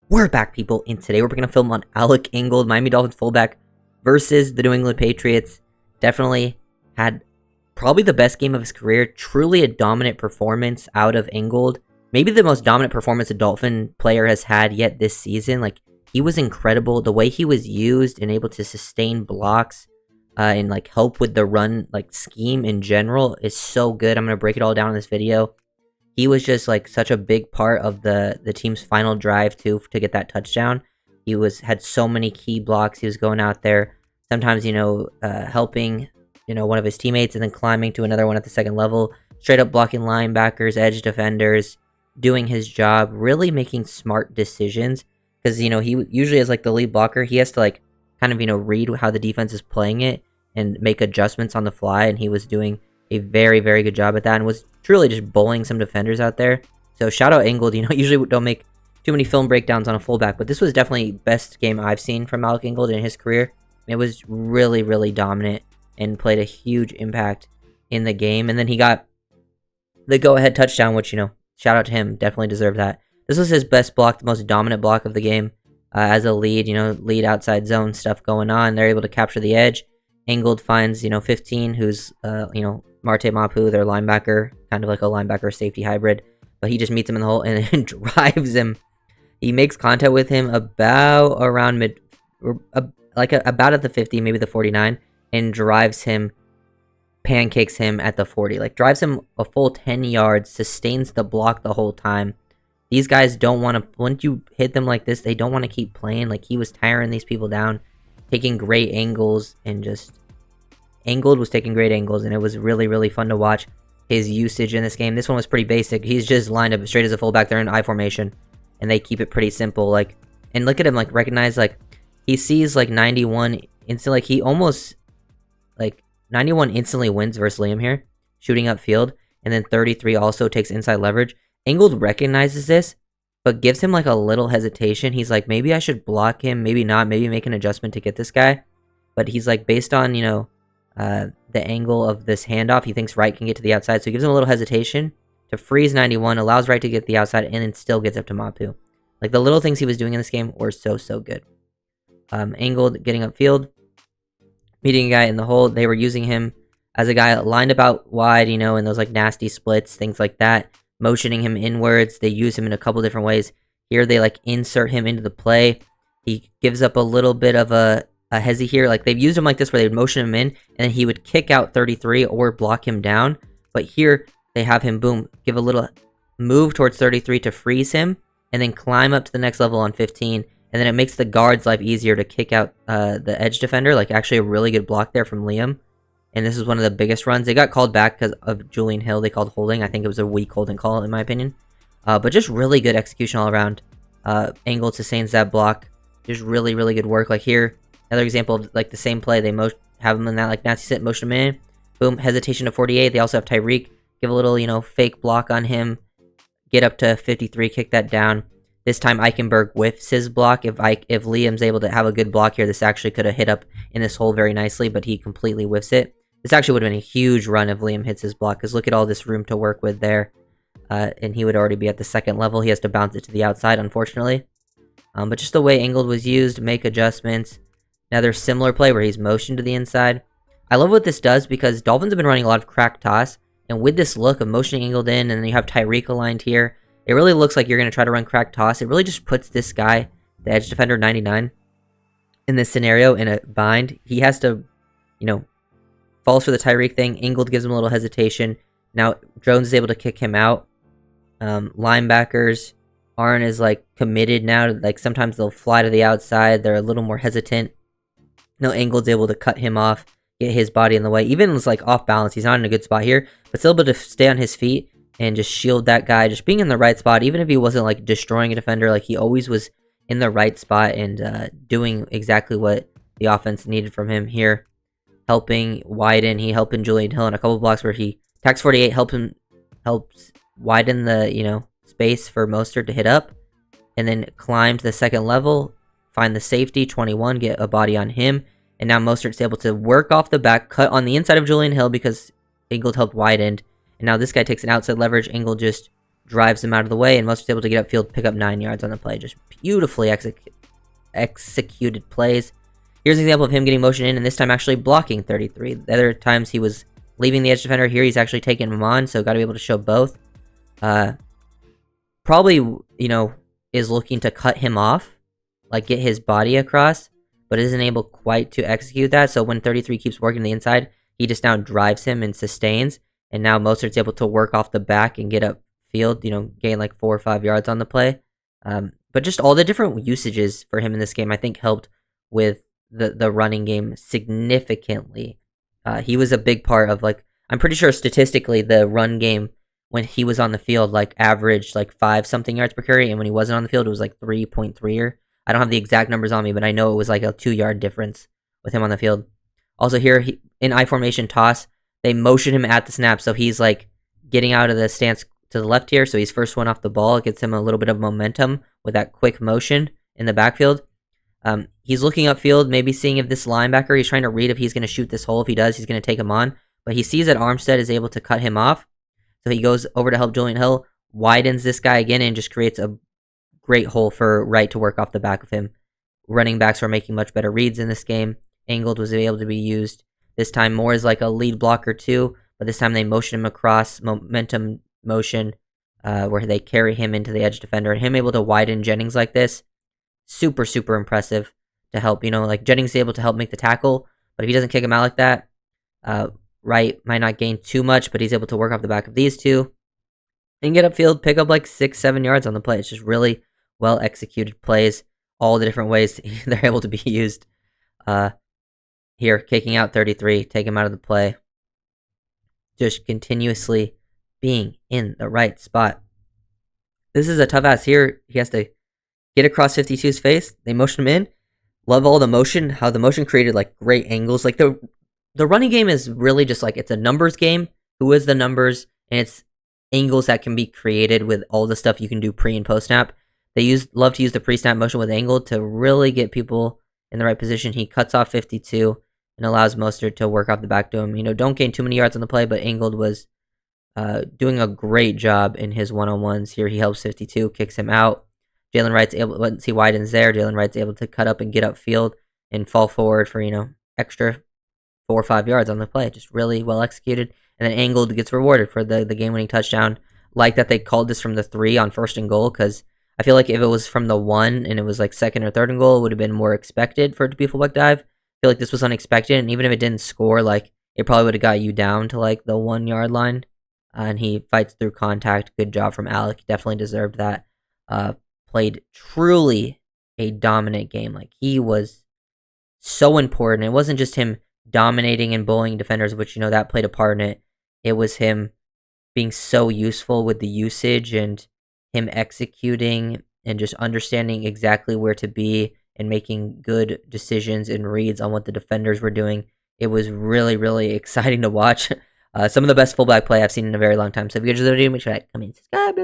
We're back, people, and today we're going to film on Alec Ingold, Miami Dolphins fullback, versus the New England Patriots. Definitely had probably the best game of his career. Truly a dominant performance out of Ingold. Maybe the most dominant performance a Dolphin player has had yet this season. Like, he was incredible. The way he was used and able to sustain blocks and like help with the run like scheme in general is so good. I'm going to break it all down in this video. He was just like such a big part of the team's final drive to get that touchdown. He had so many key blocks. He was going out there, sometimes helping one of his teammates and then climbing to another one at the second level, straight up blocking linebackers, edge defenders, doing his job, really making smart decisions because he usually is like the lead blocker. He has to like kind of read how the defense is playing it and make adjustments on the fly, and he was doing a very, very good job at that and was truly just bullying some defenders out there. So shout out Ingold. Usually don't make too many film breakdowns on a fullback, but this was definitely the best game I've seen from Alec Ingold in his career. It was really, really dominant and played a huge impact in the game. And then he got the go-ahead touchdown, which, shout out to him. Definitely deserved that. This was his best block, the most dominant block of the game as a lead, lead outside zone stuff going on. They're able to capture the edge. Ingold finds, 15, who's, Marte Mapu, their linebacker, kind of like a linebacker safety hybrid, but he just meets him in the hole and then drives him. He makes contact with him about around about at the 50, maybe the 49, and drives him, pancakes him at the 40. Like, drives him a full 10 yards, sustains the block the whole time. These guys don't want to, once you hit them like this, they don't want to keep playing. Like, he was tiring these people down, taking great angles, and just Ingold was taking great angles, and it was really, really fun to watch his usage in this game. This one was pretty basic. He's just lined up straight as a fullback. They're in I formation, and they keep it pretty simple. Like, and look at him, like, recognize, like, he sees, like, 91 instantly. Like, he almost, like, 91 instantly wins versus Liam here, shooting upfield, and then 33 also takes inside leverage. Ingold recognizes this, but gives him, like, a little hesitation. He's like, maybe I should block him, maybe not, maybe make an adjustment to get this guy. But he's like, based on, the angle of this handoff, he thinks Wright can get to the outside, so he gives him a little hesitation to freeze 91, allows Wright to get the outside, and then still gets up to Mapu. Like, the little things he was doing in this game were so, so good. Ingold getting upfield, meeting a guy in the hole. They were using him as a guy lined up out wide, in those, like, nasty splits, things like that, motioning him inwards. They use him in a couple different ways. Here, they, like, insert him into the play. He gives up a little bit of a hezzy here. Like, they've used him like this where they would motion him in and then he would kick out 33 or block him down. But here they have him, boom, give a little move towards 33 to freeze him and then climb up to the next level on 15. And then it makes the guard's life easier to kick out the edge defender. Like, actually a really good block there from Liam. And this is one of the biggest runs. They got called back because of Julian Hill. They called holding. I think it was a weak holding call in my opinion. But just really good execution all around. Ingold sustains that block. Just really, really good work. Like, here, another example of, like, the same play. They have him in that, like, nasty sit, motion him in. Boom, hesitation to 48. They also have Tyreek. Give a little, fake block on him. Get up to 53, kick that down. This time, Eichenberg whiffs his block. If Liam's able to have a good block here, this actually could have hit up in this hole very nicely, but he completely whiffs it. This actually would have been a huge run if Liam hits his block, because look at all this room to work with there. And he would already be at the second level. He has to bounce it to the outside, unfortunately. But just the way Ingold was used, make adjustments. Another similar play where he's motioned to the inside. I love what this does because Dolphins have been running a lot of crack toss. And with this look of motioning Ingold in, and then you have Tyreek aligned here, it really looks like you're going to try to run crack toss. It really just puts this guy, the edge defender 99, in this scenario in a bind. He has to, falls for the Tyreek thing. Ingold gives him a little hesitation. Now Jones is able to kick him out. Linebackers aren't as, like, committed now. Like, sometimes they'll fly to the outside. They're a little more hesitant. Ingold's able to cut him off, get his body in the way. Even was, like, off balance. He's not in a good spot here, but still able to stay on his feet and just shield that guy, just being in the right spot. Even if he wasn't, like, destroying a defender, like, he always was in the right spot and doing exactly what the offense needed from him here. Helping widen. He helping Julian Hill in a couple blocks where he attacks 48, helps widen the, space for Mostert to hit up, and then climb to the second level, find the safety, 21, get a body on him, and now Mostert's able to work off the back, cut on the inside of Julian Hill because Ingold helped widen, and now this guy takes an outside leverage. Ingold just drives him out of the way, and Mostert's able to get upfield, pick up 9 yards on the play. Just beautifully executed plays. Here's an example of him getting motion in, and this time actually blocking 33. The other times he was leaving the edge defender. Here he's actually taking him on, so got to be able to show both. Probably, is looking to cut him off, like get his body across, but isn't able quite to execute that. So when 33 keeps working the inside, he just now drives him and sustains, and now Mostert's able to work off the back and get upfield, gain like 4 or 5 yards on the play. But just all the different usages for him in this game, I think, helped with the running game significantly. He was a big part of, I'm pretty sure statistically the run game when he was on the field, averaged 5-something yards per carry, and when he wasn't on the field, it was 3.3 or I don't have the exact numbers on me, but I know it was a 2-yard difference with him on the field. Also here, in I formation toss, they motion him at the snap, so he's getting out of the stance to the left here, so he's first one off the ball. It gets him a little bit of momentum with that quick motion in the backfield. He's looking upfield, maybe seeing if this linebacker, he's trying to read if he's going to shoot this hole. If he does, he's going to take him on. But he sees that Armstead is able to cut him off, so he goes over to help Julian Hill, widens this guy again, and just creates a great hole for Wright to work off the back of him. Running backs are making much better reads in this game. Ingold was able to be used this time more as a lead blocker too, but this time they motion him across, momentum motion, where they carry him into the edge defender, and him able to widen Jennings like this, super, super impressive to help, Jennings is able to help make the tackle, but if he doesn't kick him out like that, Wright might not gain too much, but he's able to work off the back of these two and get upfield, pick up 6-7 yards on the play. It's just really well executed plays, all the different ways they're able to be used. Here, kicking out 33, take him out of the play. Just continuously being in the right spot. This is a tough ass here. He has to get across 52's face. They motion him in. Love all the motion, how the motion created great angles. The running game is really just it's a numbers game. Who is the numbers? And it's angles that can be created with all the stuff you can do pre and post snap. They love to use the pre-snap motion with angle to really get people in the right position. He cuts off 52 and allows Mostert to work off the back to him. Don't gain too many yards on the play, but Ingold was doing a great job in his one-on-ones. Here he helps 52, kicks him out. Jalen Wright's able, once he widens there, Jalen Wright's able to cut up and get upfield and fall forward for, extra 4 or 5 yards on the play. Just really well executed. And then Ingold gets rewarded for the game-winning touchdown. Like that they called this from the 3 on 1st and goal, because I feel like if it was from the 1 and it was 2nd or 3rd and goal, it would have been more expected for it to be a fullback dive. I feel like this was unexpected, and even if it didn't score, it probably would have got you down to the 1 yard line. And he fights through contact. Good job from Alec. Definitely deserved that. Played truly a dominant game. He was so important. It wasn't just him dominating and bullying defenders, which, that played a part in it. It was him being so useful with the usage and him executing and just understanding exactly where to be and making good decisions and reads on what the defenders were doing. It was really, really exciting to watch. Some of the best fullback play I've seen in a very long time. So if you guys enjoyed the video, make sure to comment, subscribe,